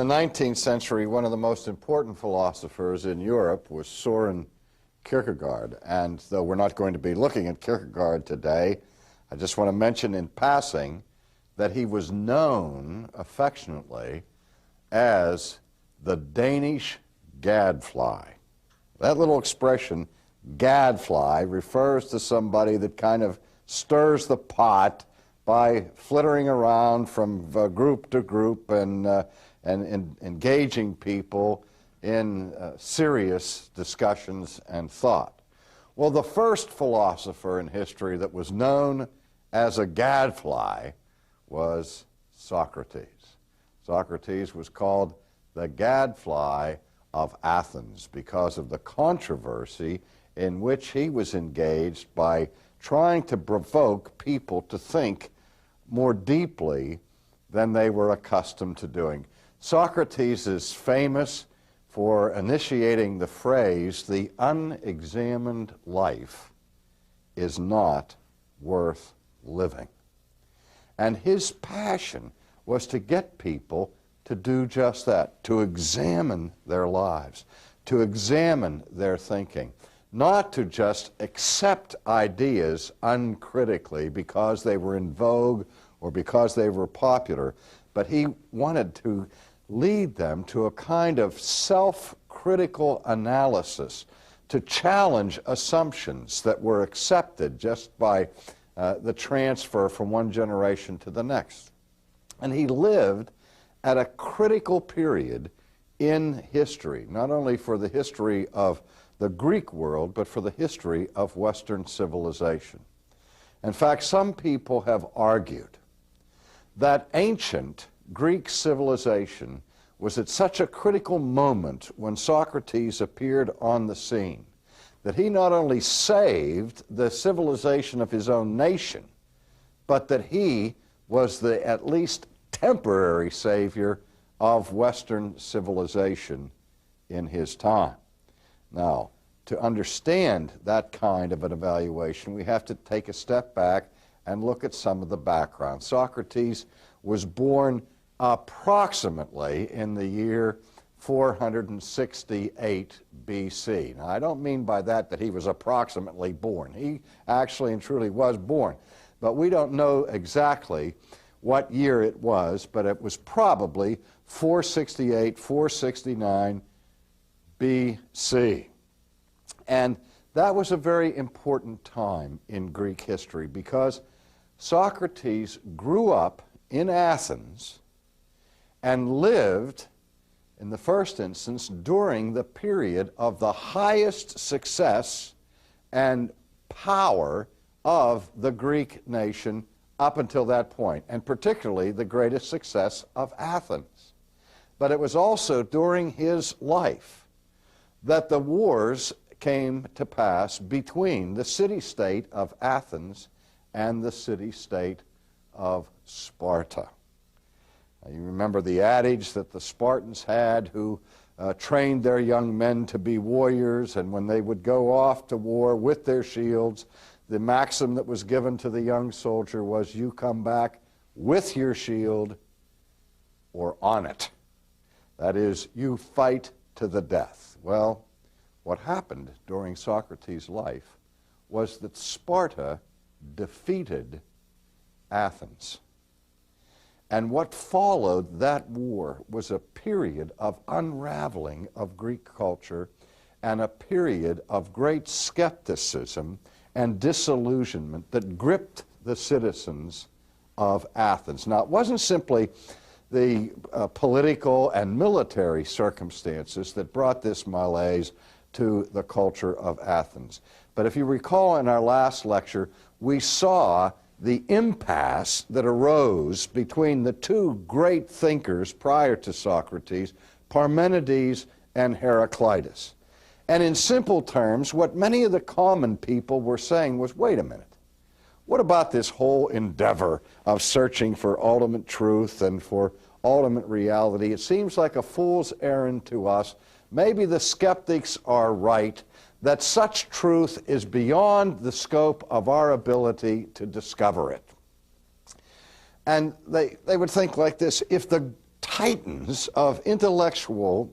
the 19th century, one of the most important philosophers in Europe was Soren Kierkegaard. And though we're not going to be looking at Kierkegaard today, I just want to mention in passing that he was known affectionately as the Danish gadfly. That little expression, gadfly, refers to somebody that kind of stirs the pot by flittering around from group to group and engaging people in serious discussions and thought. Well, the first philosopher in history that was known as a gadfly was Socrates. Socrates was called the gadfly of Athens because of the controversy in which he was engaged by trying to provoke people to think more deeply than they were accustomed to doing. Socrates is famous for initiating the phrase, "The unexamined life is not worth living." And his passion was to get people to do just that, to examine their lives, to examine their thinking, not to just accept ideas uncritically because they were in vogue or because they were popular, but he wanted to lead them to a kind of self-critical analysis, to challenge assumptions that were accepted just by the transfer from one generation to the next. And he lived at a critical period in history, not only for the history of the Greek world, but for the history of Western civilization. In fact, some people have argued that ancient Greek civilization was at such a critical moment when Socrates appeared on the scene that he not only saved the civilization of his own nation, but that he was the at least temporary savior of Western civilization in his time. Now, to understand that kind of an evaluation, we have to take a step back and look at some of the background. Socrates was born approximately in the year 468 BC. Now, I don't mean by that he was approximately born. He actually and truly was born. But we don't know exactly what year it was, but it was probably 468, 469 BC. And that was a very important time in Greek history because Socrates grew up in Athens and lived, in the first instance, during the period of the highest success and power of the Greek nation up until that point, and particularly the greatest success of Athens. But it was also during his life that the wars came to pass between the city-state of Athens and the city-state of Sparta. Now, you remember the adage that the Spartans had who trained their young men to be warriors, and when they would go off to war with their shields, the maxim that was given to the young soldier was, "You come back with your shield or on it." That is, you fight to the death. Well, what happened during Socrates' life was that Sparta defeated Athens. And what followed that war was a period of unraveling of Greek culture and a period of great skepticism and disillusionment that gripped the citizens of Athens. Now, it wasn't simply the political and military circumstances that brought this malaise to the culture of Athens. But if you recall in our last lecture, we saw the impasse that arose between the two great thinkers prior to Socrates, Parmenides and Heraclitus. And in simple terms, what many of the common people were saying was, wait a minute, what about this whole endeavor of searching for ultimate truth and for ultimate reality? It seems like a fool's errand to us. Maybe the skeptics are right, that such truth is beyond the scope of our ability to discover it. And they would think like this: if the titans of intellectual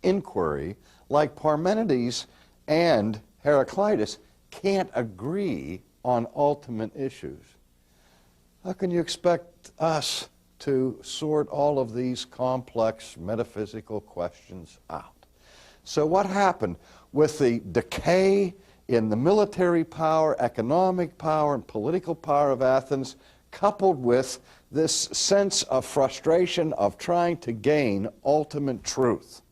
inquiry like Parmenides and Heraclitus can't agree on ultimate issues. How can you expect us to sort all of these complex metaphysical questions out? So what happened with the decay in the military power, economic power, and political power of Athens, coupled with this sense of frustration of trying to gain ultimate truth?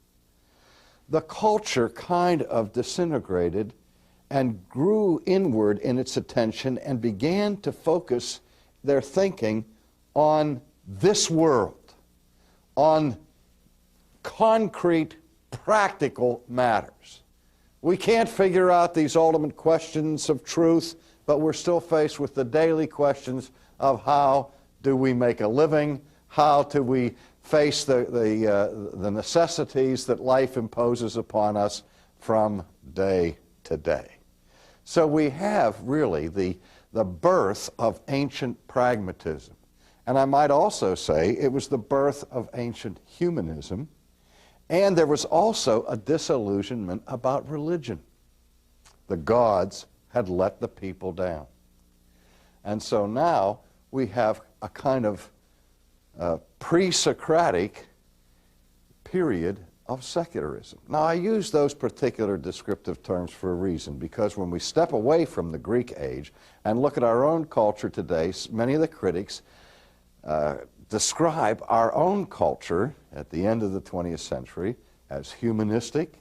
The culture kind of disintegrated and grew inward in its attention and began to focus their thinking on this world, on concrete, practical matters. We can't figure out these ultimate questions of truth, but we're still faced with the daily questions of how do we make a living, how do we face the necessities that life imposes upon us from day to day. So we have really the birth of ancient pragmatism. And I might also say it was the birth of ancient humanism. And there was also a disillusionment about religion. The gods had let the people down. And so now we have a kind of pre-Socratic period of secularism. Now, I use those particular descriptive terms for a reason, because when we step away from the Greek age and look at our own culture today, many of the critics describe our own culture at the end of the 20th century as humanistic,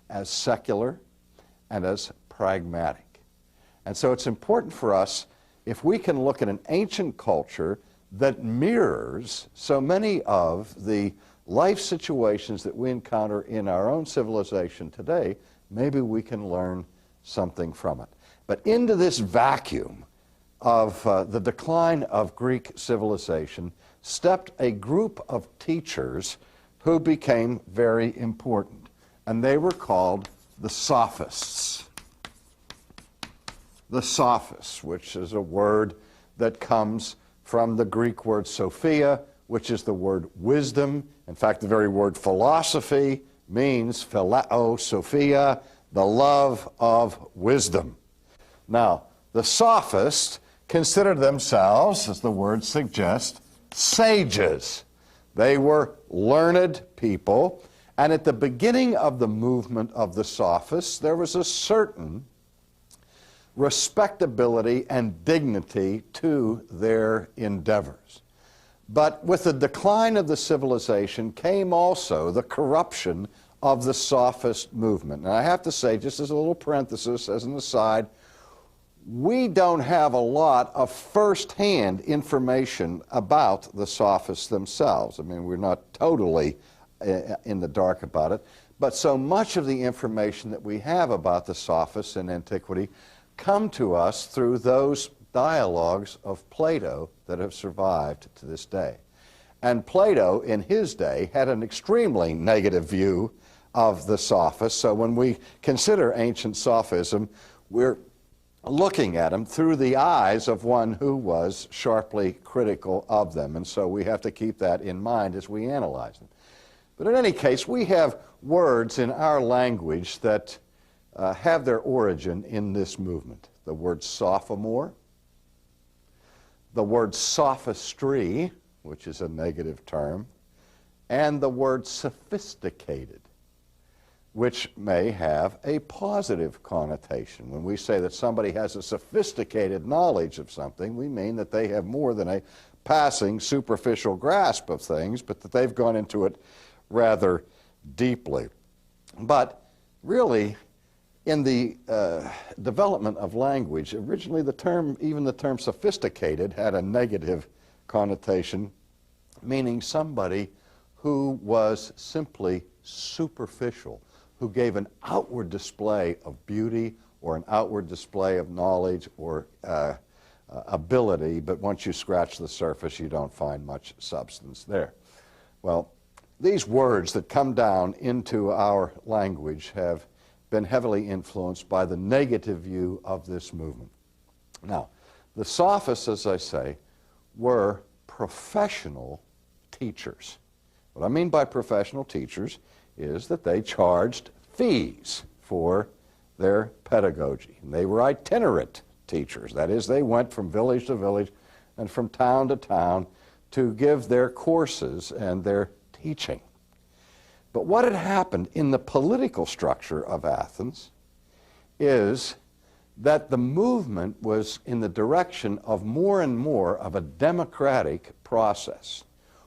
as secular, and as pragmatic. And so it's important for us, if we can look at an ancient culture that mirrors so many of the life situations that we encounter in our own civilization today, maybe we can learn something from it. But into this vacuum of the decline of Greek civilization stepped a group of teachers who became very important, and they were called the Sophists. The Sophists, which is a word that comes from the Greek word sophia, which is the word wisdom. In fact, the very word philosophy means phileo sophia, the love of wisdom. Now, the Sophists considered themselves, as the word suggests, sages. They were learned people, and at the beginning of the movement of the Sophists, there was a certain respectability and dignity to their endeavors. But with the decline of the civilization came also the corruption of the Sophist movement. And I have to say, just as a little parenthesis, as an aside, we don't have a lot of first-hand information about the Sophists themselves. I mean, we're not totally in the dark about it, but so much of the information that we have about the Sophists in antiquity come to us through those dialogues of Plato that have survived to this day. And Plato, in his day, had an extremely negative view of the Sophists. So when we consider ancient Sophism, we're looking at them through the eyes of one who was sharply critical of them. And so we have to keep that in mind as we analyze them. But in any case, we have words in our language that have their origin in this movement. The word sophomore, the word sophistry, which is a negative term, and the word sophisticated, which may have a positive connotation. When we say that somebody has a sophisticated knowledge of something, we mean that they have more than a passing, superficial grasp of things, but that they've gone into it rather deeply. But really, in the development of language, originally the term, even the term sophisticated, had a negative connotation, meaning somebody who was simply superficial, who gave an outward display of beauty or an outward display of knowledge or ability, but once you scratch the surface, you don't find much substance there. Well, these words that come down into our language have been heavily influenced by the negative view of this movement. Now, the Sophists, as I say, were professional teachers. What I mean by professional teachers is that they charged fees for their pedagogy. And they were itinerant teachers. That is, they went from village to village and from town to town to give their courses and their teaching. But what had happened in the political structure of Athens is that the movement was in the direction of more and more of a democratic process,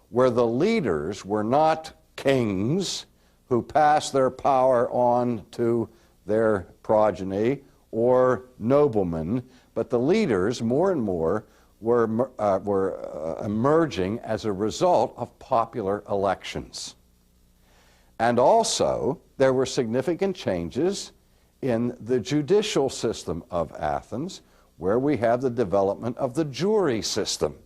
where the leaders were not kings who passed their power on to their progeny or noblemen, but the leaders more and more were emerging as a result of popular elections. And also, there were significant changes in the judicial system of Athens, where we have the development of the jury system.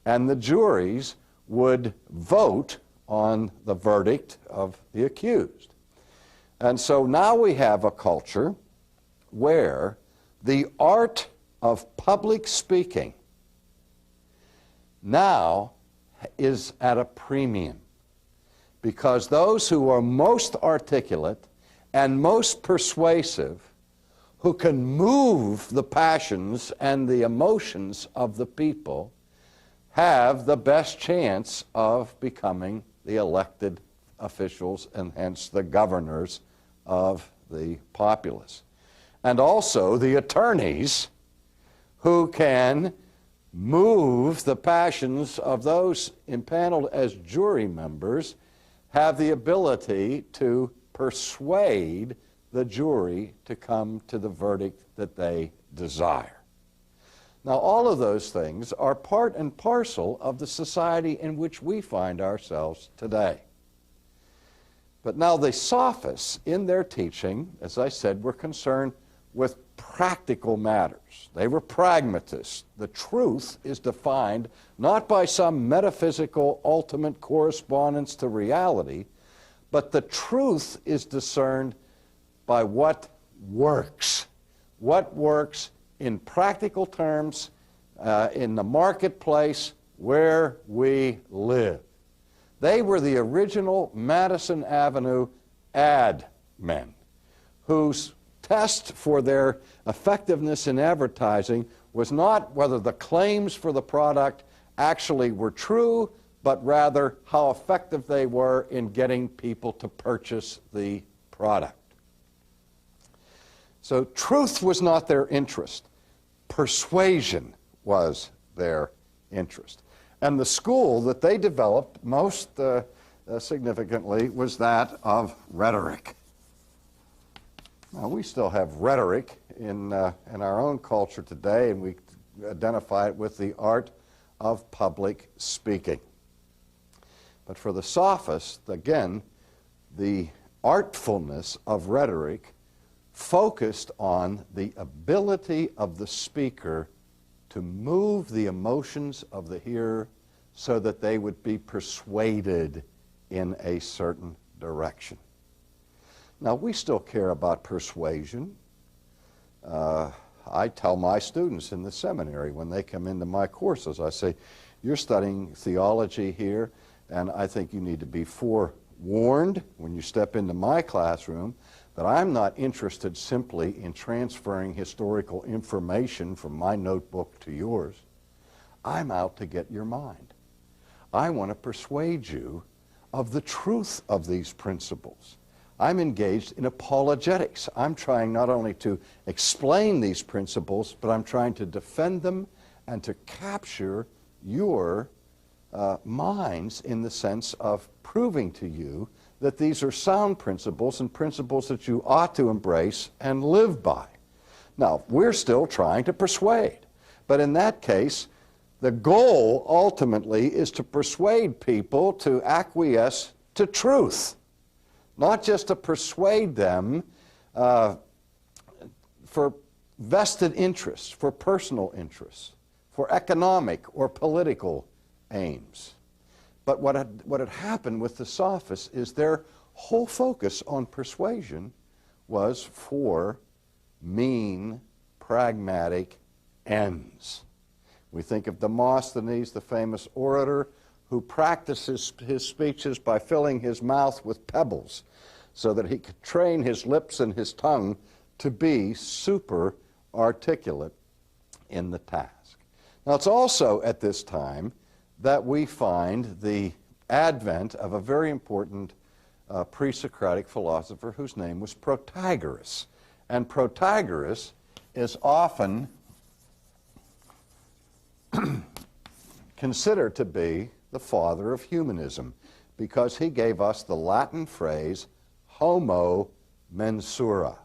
And the juries would vote on the verdict of the accused. And so now we have a culture where the art of public speaking now is at a premium, because those who are most articulate and most persuasive, who can move the passions and the emotions of the people, have the best chance of becoming the elected officials and hence the governors of the populace. And also the attorneys who can move the passions of those impaneled as jury members have the ability to persuade the jury to come to the verdict that they desire. Now, all of those things are part and parcel of the society in which we find ourselves today. But now the sophists, in their teaching, as I said, were concerned with practical matters. They were pragmatists. The truth is defined not by some metaphysical ultimate correspondence to reality, but the truth is discerned by what works. What works in practical terms in the marketplace where we live. They were the original Madison Avenue ad men, whose test for their effectiveness in advertising was not whether the claims for the product actually were true, but rather how effective they were in getting people to purchase the product. So truth was not their interest. Persuasion was their interest. And the school that they developed most significantly was that of rhetoric. Now, we still have rhetoric in our own culture today, and we identify it with the art of public speaking. But for the sophists, again, the artfulness of rhetoric focused on the ability of the speaker to move the emotions of the hearer so that they would be persuaded in a certain direction. Now, we still care about persuasion. I tell my students in the seminary when they come into my courses, I say, you're studying theology here, and I think you need to be forewarned when you step into my classroom that I'm not interested simply in transferring historical information from my notebook to yours. I'm out to get your mind. I want to persuade you of the truth of these principles. I'm engaged in apologetics. I'm trying not only to explain these principles, but I'm trying to defend them and to capture your minds in the sense of proving to you that these are sound principles and principles that you ought to embrace and live by. Now, we're still trying to persuade, but in that case, the goal ultimately is to persuade people to acquiesce to truth, not just to persuade them for vested interests, for personal interests, for economic or political aims. But what had happened with the sophists is their whole focus on persuasion was for mean, pragmatic ends. We think of Demosthenes, the famous orator, who practices his speeches by filling his mouth with pebbles so that he could train his lips and his tongue to be super articulate in the task. Now, it's also at this time that we find the advent of a very important pre-Socratic philosopher whose name was Protagoras. And Protagoras is often considered to be the father of humanism because he gave us the Latin phrase homo mensura.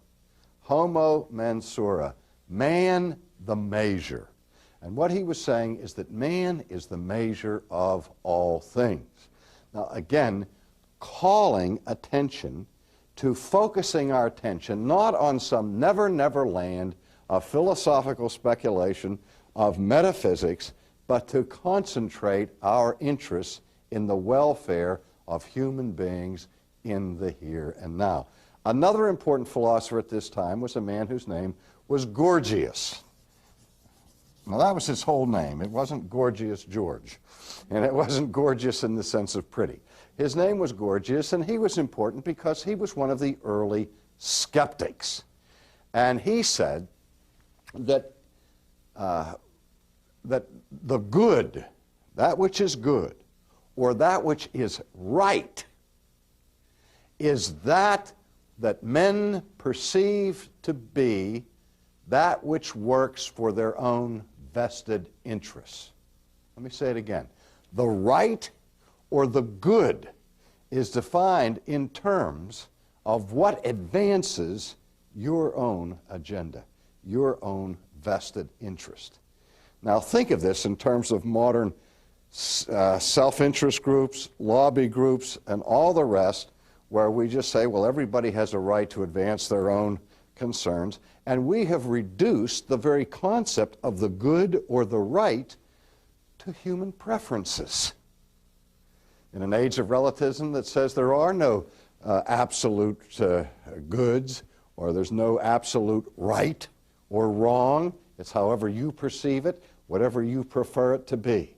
Homo mensura, man the measure. And what he was saying is that man is the measure of all things. Now, again, calling attention to focusing our attention not on some never land of philosophical speculation, of metaphysics, but to concentrate our interests in the welfare of human beings in the here and now. Another important philosopher at this time was a man whose name was Gorgias. Now, that was his whole name. It wasn't Gorgias George, and it wasn't gorgeous in the sense of pretty. His name was Gorgias, and he was important because he was one of the early skeptics. And he said that, that the good, that which is good, or that which is right, is that men perceive to be that which works for their own vested interests. Let me say it again. The right or the good is defined in terms of what advances your own agenda, your own vested interest. Now think of this in terms of modern self-interest groups, lobby groups, and all the rest, where we just say, well, everybody has a right to advance their own concerns, and we have reduced the very concept of the good or the right to human preferences. In an age of relativism that says there are no absolute goods, or there's no absolute right or wrong, it's however you perceive it, whatever you prefer it to be.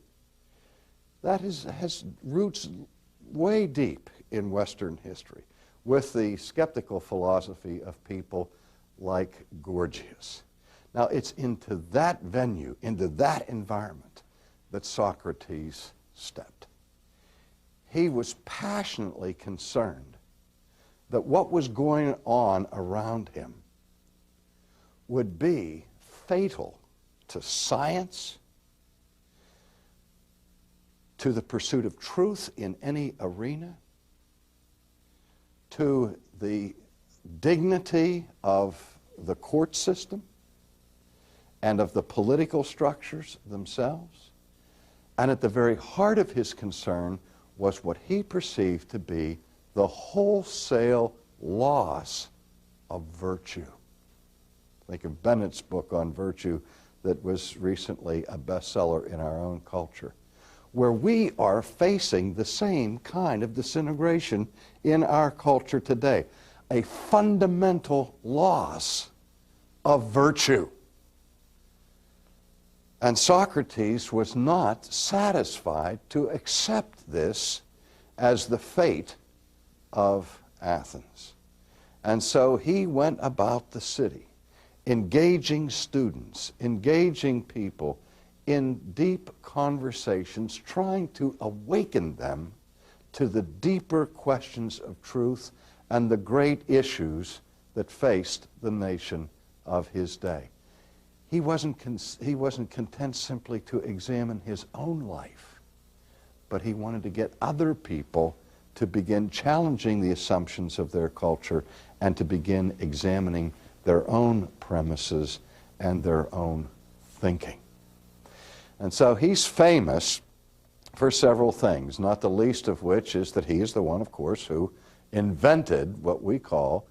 That has roots way deep in Western history with the skeptical philosophy of people like Gorgias. Now, it's into that venue, into that environment, that Socrates stepped. He was passionately concerned that what was going on around him would be fatal to science, to the pursuit of truth in any arena, to the dignity of the court system and of the political structures themselves. And at the very heart of his concern was what he perceived to be the wholesale loss of virtue. Think of Bennett's book on virtue that was recently a bestseller in our own culture, where we are facing the same kind of disintegration in our culture today, a fundamental loss of virtue. And Socrates was not satisfied to accept this as the fate of Athens. And so he went about the city, engaging students, engaging people in deep conversations, trying to awaken them to the deeper questions of truth and the great issues that faced the nation of his day. He wasn't content simply to examine his own life, but he wanted to get other people to begin challenging the assumptions of their culture and to begin examining their own premises and their own thinking. And so he's famous for several things, not the least of which is that he is the one, of course, who invented what we call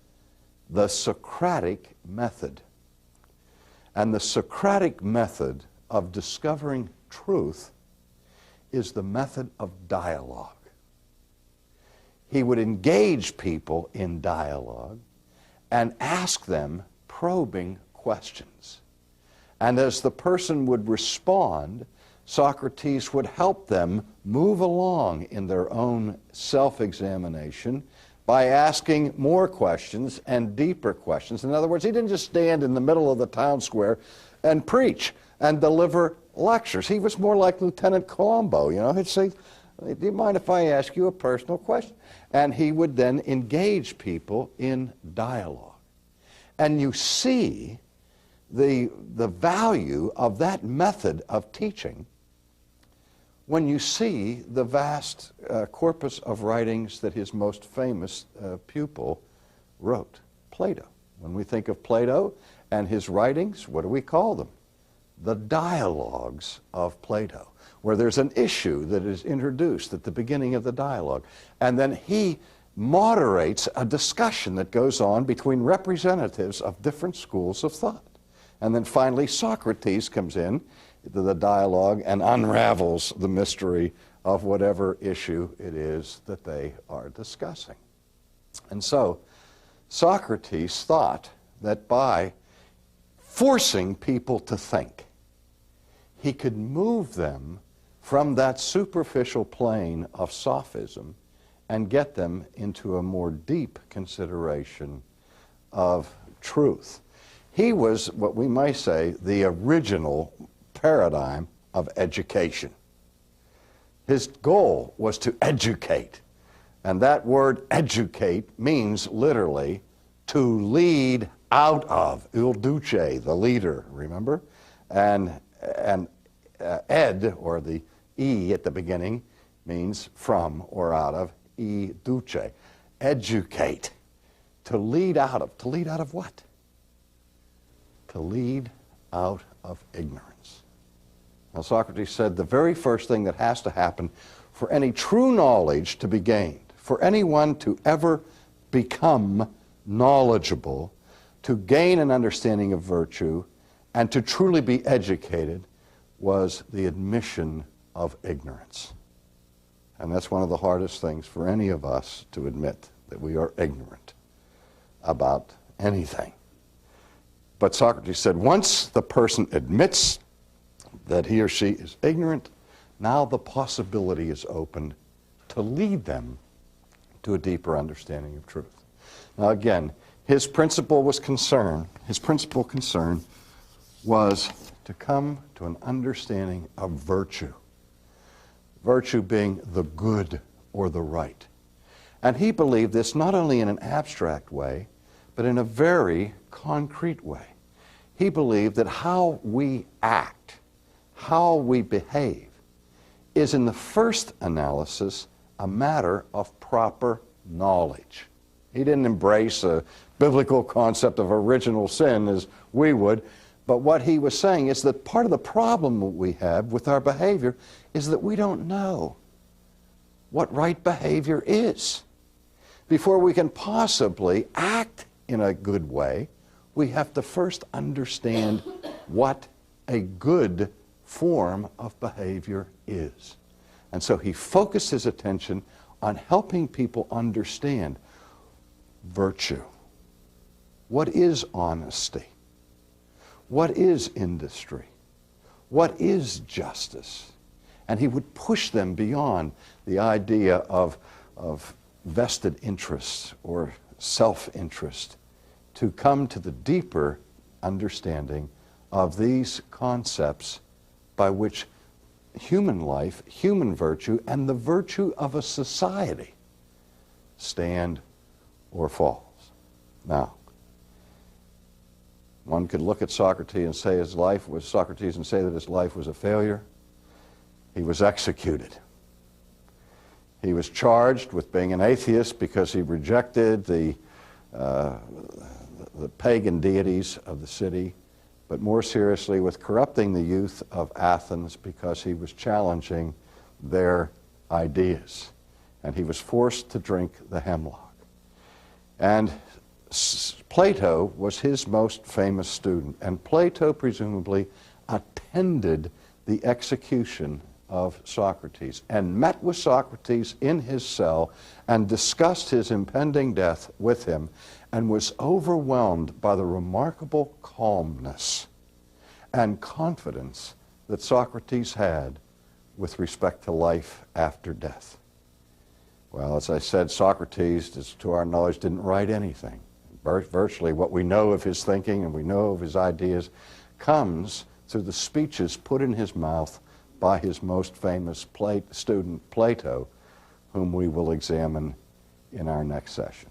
the Socratic method. And the Socratic method of discovering truth is the method of dialogue. He would engage people in dialogue and ask them probing questions. And as the person would respond, Socrates would help them move along in their own self-examination by asking more questions and deeper questions. In other words, he didn't just stand in the middle of the town square and preach and deliver lectures. He was more like Lieutenant Colombo, you know. He'd say, do you mind if I ask you a personal question? And he would then engage people in dialogue. And you see the value of that method of teaching when you see the vast corpus of writings that his most famous pupil wrote, Plato. When we think of Plato and his writings, what do we call them? The dialogues of Plato, where there's an issue that is introduced at the beginning of the dialogue. And then he moderates a discussion that goes on between representatives of different schools of thought. And then finally Socrates comes in to the dialogue and unravels the mystery of whatever issue it is that they are discussing. And so Socrates thought that by forcing people to think, he could move them from that superficial plane of sophism and get them into a more deep consideration of truth. He was, what we might say, the original paradigm of education. His goal was to educate, and that word educate means literally to lead out of, il duce, the leader, remember? And ed, or the E at the beginning, means from or out of, e duce. Educate. To lead out of. To lead out of what? To lead out of ignorance. Now, Socrates said the very first thing that has to happen for any true knowledge to be gained, for anyone to ever become knowledgeable, to gain an understanding of virtue, and to truly be educated, was the admission of ignorance. And that's one of the hardest things for any of us to admit, that we are ignorant about anything. But Socrates said once the person admits that he or she is ignorant, now the possibility is opened to lead them to a deeper understanding of truth. Now again, his principal concern was to come to an understanding of virtue. Virtue being the good or the right. And he believed this not only in an abstract way, but in a very concrete way. He believed that how we act, how we behave, is in the first analysis a matter of proper knowledge. He didn't embrace a biblical concept of original sin as we would, but what he was saying is that part of the problem we have with our behavior is that we don't know what right behavior is. Before we can possibly act in a good way, we have to first understand what a good form of behavior is. And so he focused his attention on helping people understand virtue. What is honesty? What is industry? What is justice? And he would push them beyond the idea of vested interests or self-interest to come to the deeper understanding of these concepts by which human life, human virtue, and the virtue of a society stand or falls. Now, one could look at Socrates and say that his life was a failure. He was executed. He was charged with being an atheist because he rejected the pagan deities of the city, but more seriously with corrupting the youth of Athens because he was challenging their ideas. And he was forced to drink the hemlock. And Plato was his most famous student, and Plato presumably attended the execution of Socrates and met with Socrates in his cell and discussed his impending death with him and was overwhelmed by the remarkable calmness and confidence that Socrates had with respect to life after death? Well, as I said, Socrates, to our knowledge, didn't write anything. Virtually what we know of his thinking and we know of his ideas comes through the speeches put in his mouth by his most famous student, Plato, whom we will examine in our next session.